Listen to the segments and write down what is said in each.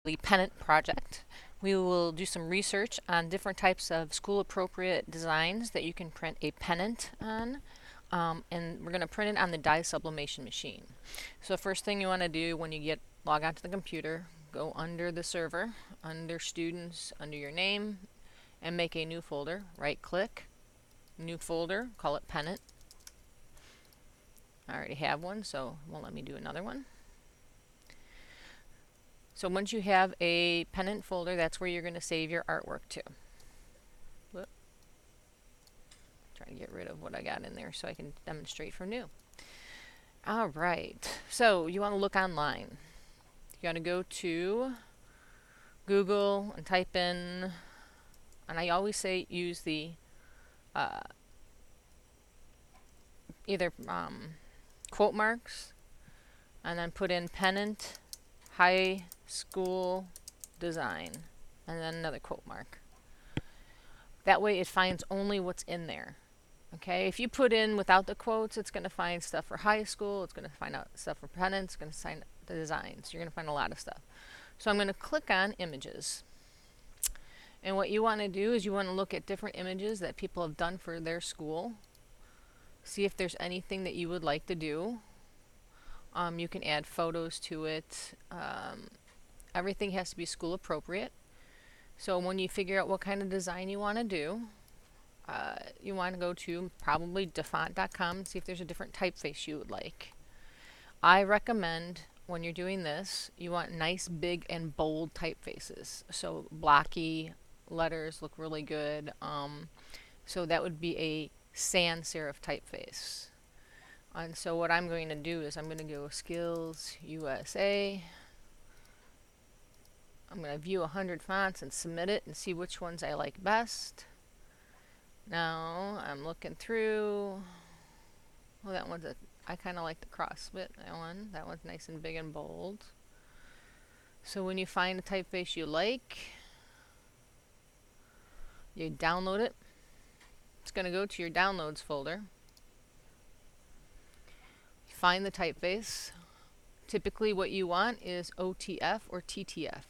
the pennant project. We will do some research on different types of school appropriate designs that you can print a pennant on. And we're going to print it on the dye sublimation machine. So first thing you want to do when you log onto the computer, go under the server, under students, under your name, and make a new folder. Right click, new folder, call it pennant. I already have one, so it won't let me do another one. So once you have a pennant folder, that's where you're going to save your artwork to. Whoop. Trying to get rid of what I got in there so I can demonstrate from new. Alright, so you want to look online. You got to go to Google and type in, and I always say use the either quote marks and then put in pennant high school design and then another quote mark. That way it finds only what's in there. Okay, if you put in without the quotes, it's going to find stuff for high school, it's going to find out stuff for pennants, it's going to find the designs. You're going to find a lot of stuff. So I'm going to click on images. And what you want to do is you want to look at different images that people have done for their school. See if there's anything that you would like to do. You can add photos to it. Everything has to be school appropriate. So when you figure out what kind of design you want to do, you want to go to probably defont.com and see if there's a different typeface you would like. I recommend when you're doing this, you want nice, big, and bold typefaces. So blocky letters look really good. So that would be a sans serif typeface. And so what I'm going to do is I'm going to go Skills USA. I'm going to view 100 fonts and submit it and see which ones I like best. Now I'm looking through. Well, that one's I kind of like the cross bit. That one's nice and big and bold. So when you find a typeface you like, you download it. It's going to go to your downloads folder. Find the typeface. Typically what you want is OTF or TTF.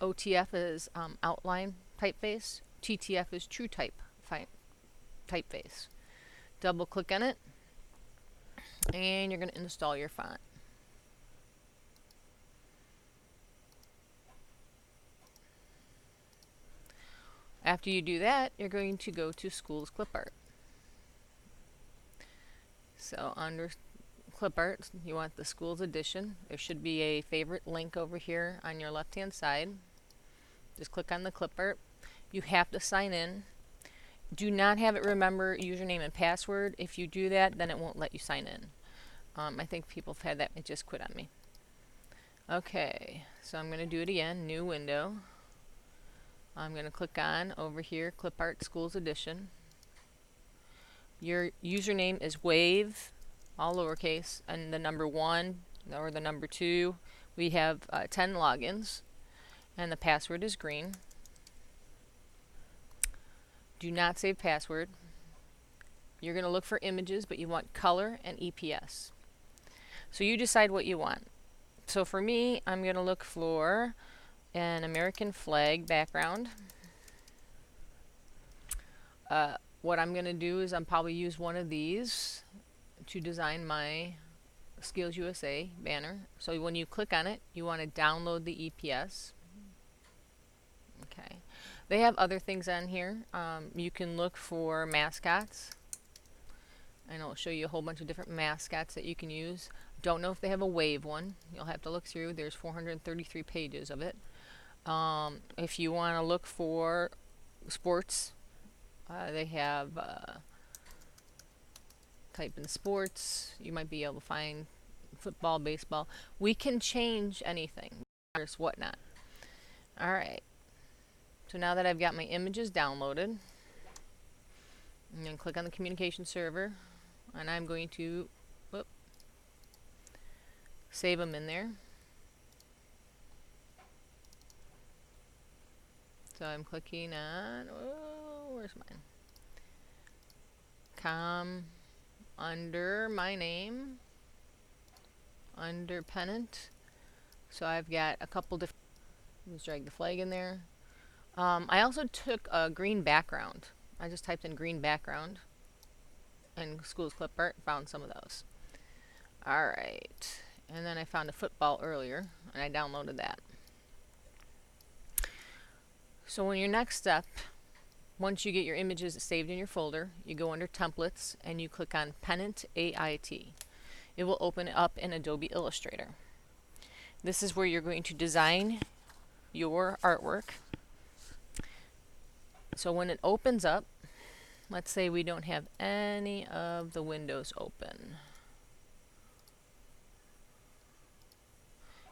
OTF is outline typeface. TTF is true typeface. Double click on it and you're going to install your font. After you do that, you're going to go to Schools Clip Art. So under Clip Art, you want the Schools Edition. There should be a favorite link over here on your left hand side. Just click on the Clip Art. You have to sign in. Do not have it remember username and password. If you do that, then it won't let you sign in. I think people have had that. It just quit on me. Okay, so I'm going to do it again. New window. I'm going to click on over here, Clip Art Schools Edition. Your username is wave, all lowercase, and the number 1 or the number 2. We have 10 logins, and the password is green. Do not save password. You're going to look for images, but you want color and EPS. So you decide what you want. So for me, I'm going to look for an American flag background. What I'm going to do is I'll probably use one of these to design my Skills USA banner. So when you click on it, you want to download the EPS. Okay. They have other things on here. You can look for mascots. And it'll show you a whole bunch of different mascots that you can use. Don't know if they have a wave one. You'll have to look through. There's 433 pages of it. If you want to look for sports, they have type in sports. You might be able to find football, baseball. We can change anything. There's whatnot. Alright. So now that I've got my images downloaded, I'm going to click on the communication server, and I'm going to save them in there. So I'm clicking on, where's mine? Under my name, under pennant. So I've got a couple different. Just drag the flag in there. I also took a green background. I just typed in green background and schools clip art, found some of those. Alright, and then I found a football earlier, and I downloaded that. So in your next step, once you get your images saved in your folder, you go under templates and you click on Pennant AIT. It will open up in Adobe Illustrator. This is where you're going to design your artwork. So when it opens up, let's say we don't have any of the windows open.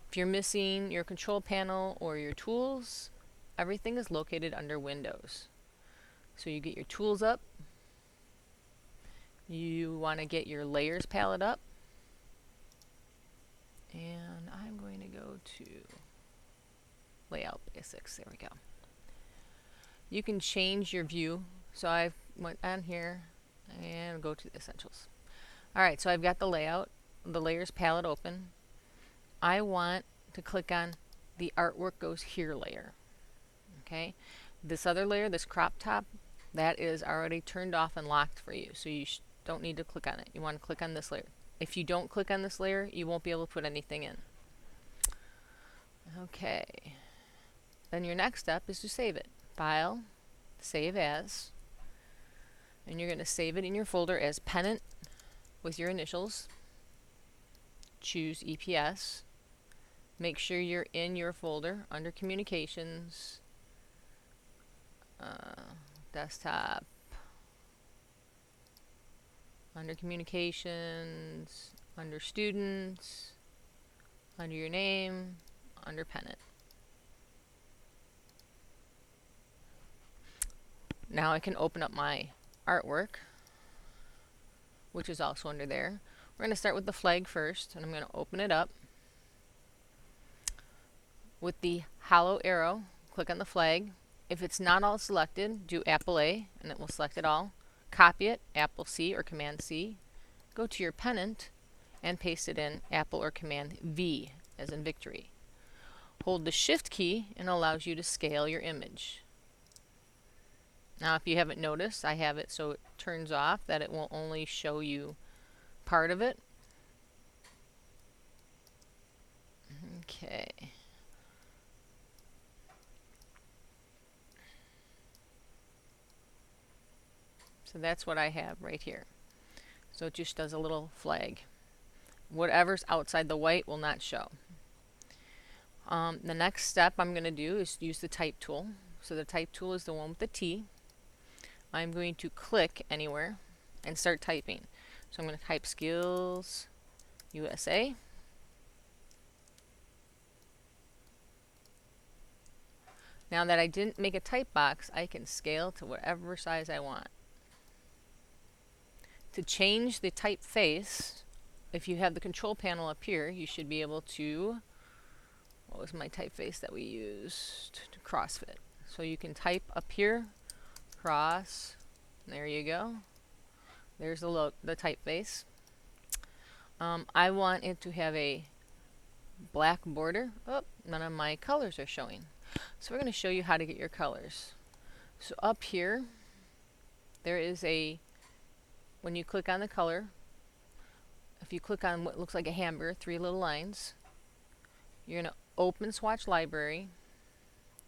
If you're missing your control panel or your tools, everything is located under Windows. So you get your tools up. You want to get your layers palette up. And I'm going to go to Layout Basics. There we go. You can change your view. So I went on here and go to the Essentials. Alright, so I've got the layout, the layers palette open. I want to click on the Artwork Goes Here layer. Okay, this other layer, this crop top, that is already turned off and locked for you, so you don't need to click on it. You want to click on this layer. If you don't click on this layer, you won't be able to put anything in. Okay, then your next step is to save it. File, Save As, and you're going to save it in your folder as Pennant with your initials. Choose EPS. Make sure you're in your folder under Communications, Desktop, under Communications, under Students, under your name, under Pennant. Now I can open up my artwork, which is also under there. We're going to start with the flag first, and I'm going to open it up. With the hollow arrow, click on the flag. If it's not all selected, do Apple A, and it will select it all. Copy it, Apple C or Command C. Go to your pennant and paste it in Apple or Command V, as in victory. Hold the Shift key and it allows you to scale your image. Now if you haven't noticed, I have it so it turns off, that it will only show you part of it. Okay. So that's what I have right here. So it just does a little flag. Whatever's outside the white will not show. The next step I'm going to do is use the type tool. So the type tool is the one with the T. I'm going to click anywhere and start typing. So I'm going to type Skills USA. Now that I didn't make a type box, I can scale to whatever size I want. To change the typeface, if you have the control panel up here, you should be able to, what was my typeface that we used? To CrossFit. So you can type up here, cross, there you go. There's the typeface. I want it to have a black border. Oh, none of my colors are showing. So we're going to show you how to get your colors. So up here, there is a, when you click on the color, if you click on what looks like a hamburger, 3 little lines, you're going to open Swatch Library,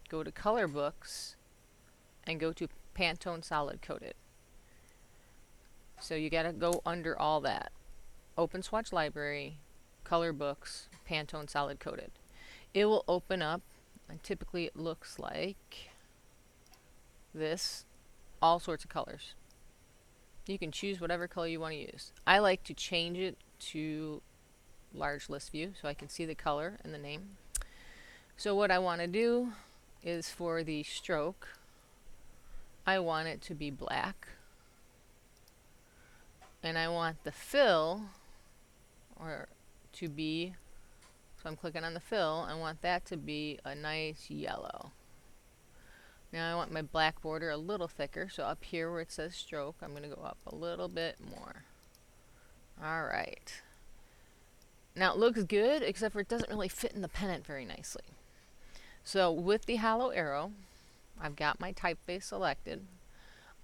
go to Color Books, and go to Pantone Solid Coated. So you got to go under all that. Open Swatch Library, Color Books, Pantone Solid Coated. It will open up, and typically it looks like this, all sorts of colors. You can choose whatever color you want to use. I like to change it to large list view so I can see the color and the name. So what I want to do is for the stroke, I want it to be black. And I want the fill to be, so I'm clicking on the fill, I want that to be a nice yellow. Now I want my black border a little thicker, so up here where it says stroke, I'm going to go up a little bit more. Alright. Now it looks good, except for it doesn't really fit in the pennant very nicely. So with the hollow arrow, I've got my typeface selected.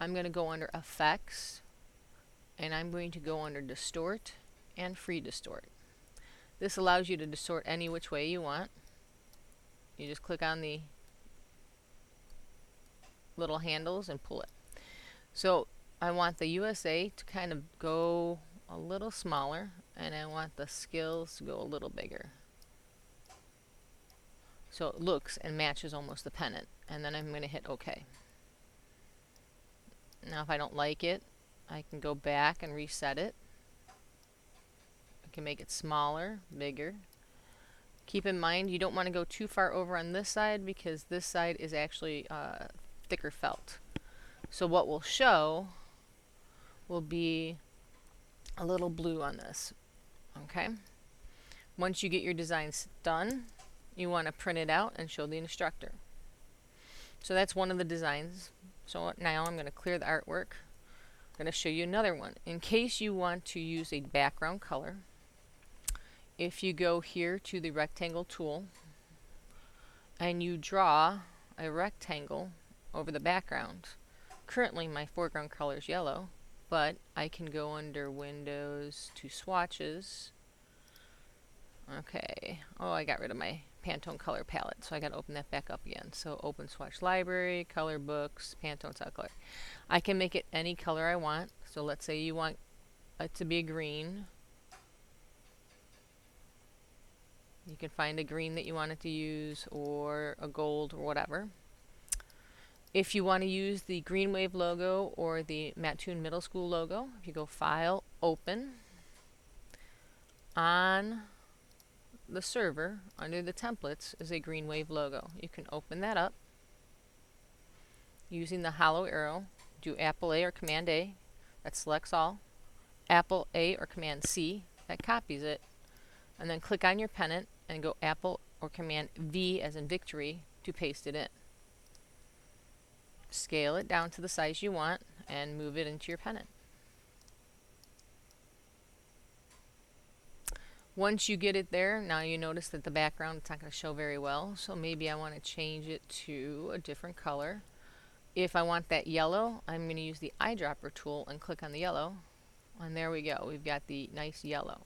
I'm going to go under Effects, and I'm going to go under Distort and Free Distort. This allows you to distort any which way you want. You just click on the little handles and pull it. So I want the USA to kind of go a little smaller, and I want the skills to go a little bigger. So it looks and matches almost the pennant. And then I'm going to hit OK. Now if I don't like it, I can go back and reset it. I can make it smaller, bigger. Keep in mind you don't want to go too far over on this side because this side is actually thicker felt. So what will show will be a little blue on this. Okay. Once you get your designs done, you want to print it out and show the instructor. So that's one of the designs. So now I'm going to clear the artwork. I'm going to show you another one. In case you want to use a background color, if you go here to the rectangle tool and you draw a rectangle over the background. Currently my foreground color is yellow, but I can go under Windows to Swatches. Okay, oh, I got rid of my Pantone color palette, so I got to open that back up again. So open Swatch Library, Color Books, Pantone Style Color. I can make it any color I want. So let's say you want it to be a green. You can find a green that you want it to use, or a gold, or whatever. If you want to use the Green Wave logo or the Mattoon Middle School logo, if you go File, Open, on the server, under the templates, is a Green Wave logo. You can open that up using the hollow arrow. Do Apple A or Command A, that selects all. Apple A or Command C, that copies it. And then click on your pennant and go Apple or Command V as in victory to paste it in. Scale it down to the size you want and move it into your pennant. Once you get it there, now you notice that the background is not going to show very well, so maybe I want to change it to a different color. If I want that yellow, I'm going to use the eyedropper tool and click on the yellow, and there we go. We've got the nice yellow.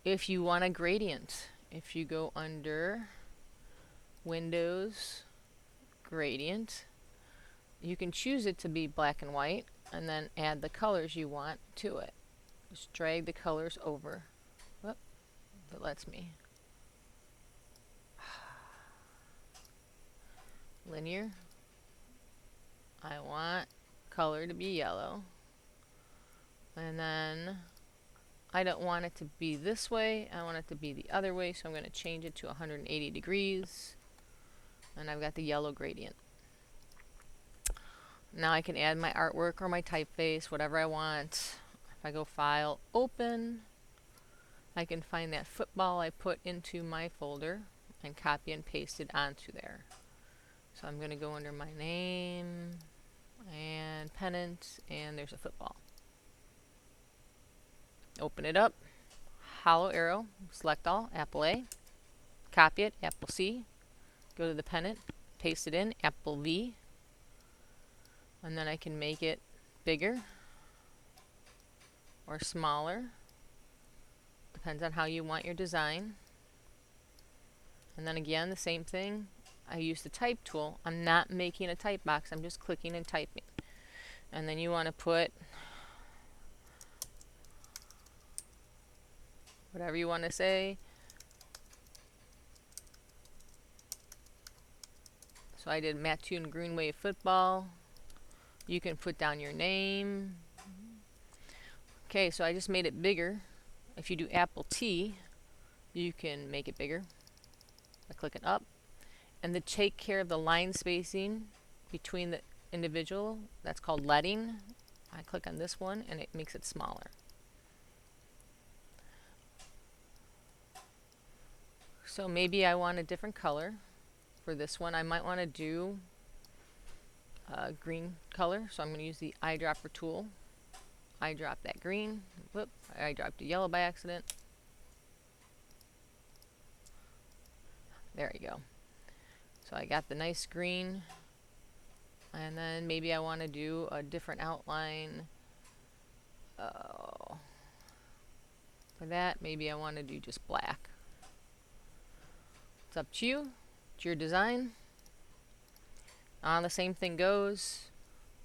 If you want a gradient, if you go under Windows, Gradient, you can choose it to be black and white and then add the colors you want to it. Just drag the colors over. Whoop, if it lets me. Linear. I want color to be yellow. And then I don't want it to be this way. I want it to be the other way, so I'm going to change it to 180 degrees. And I've got the yellow gradient. Now I can add my artwork or my typeface, whatever I want. If I go File, Open, I can find that football I put into my folder and copy and paste it onto there. So I'm going to go under my name and pennant, and there's a football. Open it up, hollow arrow, select all, Apple A, copy it, Apple C, go to the pennant, paste it in, Apple V, and then I can make it bigger or smaller, depends on how you want your design. And then again, the same thing, I use the type tool. I'm not making a type box, I'm just clicking and typing. And then you want to put whatever you want to say. So I did Mattoon Green Wave Football. You can put down your name. Okay, so I just made it bigger. If you do Apple T, you can make it bigger by clicking up. And to take care of the line spacing between the individual, that's called leading. I click on this one and it makes it smaller. So maybe I want a different color for this one. I might want to do a green color, so I'm going to use the eyedropper tool. Eyedrop that green. Whoop, I dropped a yellow by accident. There you go. So I got the nice green, and then maybe I want to do a different outline. For that, maybe I want to do just black. It's up to you. It's your design. The same thing goes.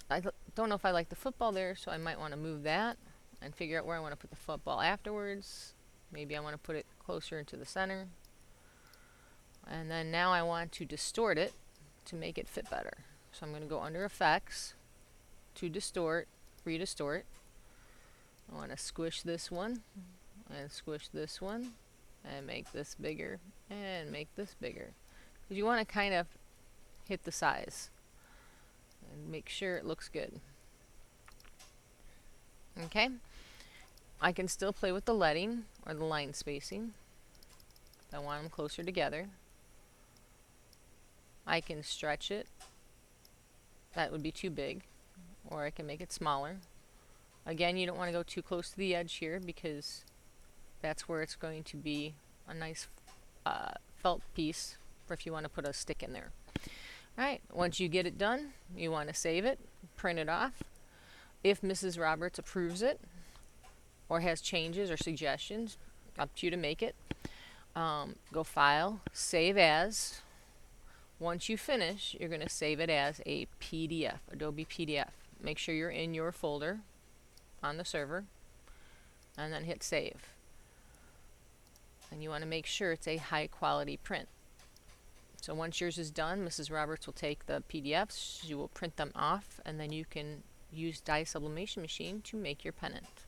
I don't know if I like the football there, so I might want to move that and figure out where I want to put the football afterwards. Maybe I want to put it closer into the center. And then now I want to distort it to make it fit better. So I'm going to go under Effects to Distort, Redistort. I want to squish this one and squish this one and make this bigger and make this bigger. Because you want to kind of hit the size and make sure it looks good. Okay, I can still play with the leading or the line spacing. I want them closer together. I can stretch it. That would be too big, or I can make it smaller. Again, you don't want to go too close to the edge here because that's where it's going to be a nice felt piece for if you want to put a stick in there. Alright, once you get it done, you want to save it, print it off. If Mrs. Roberts approves it, or has changes or suggestions, up to you to make it. Go File, Save As. Once you finish, you're going to save it as a PDF, Adobe PDF. Make sure you're in your folder on the server, and then hit Save. And you want to make sure it's a high quality print. So once yours is done, Mrs. Roberts will take the PDFs, she will print them off, and then you can use dye sublimation machine to make your pennant.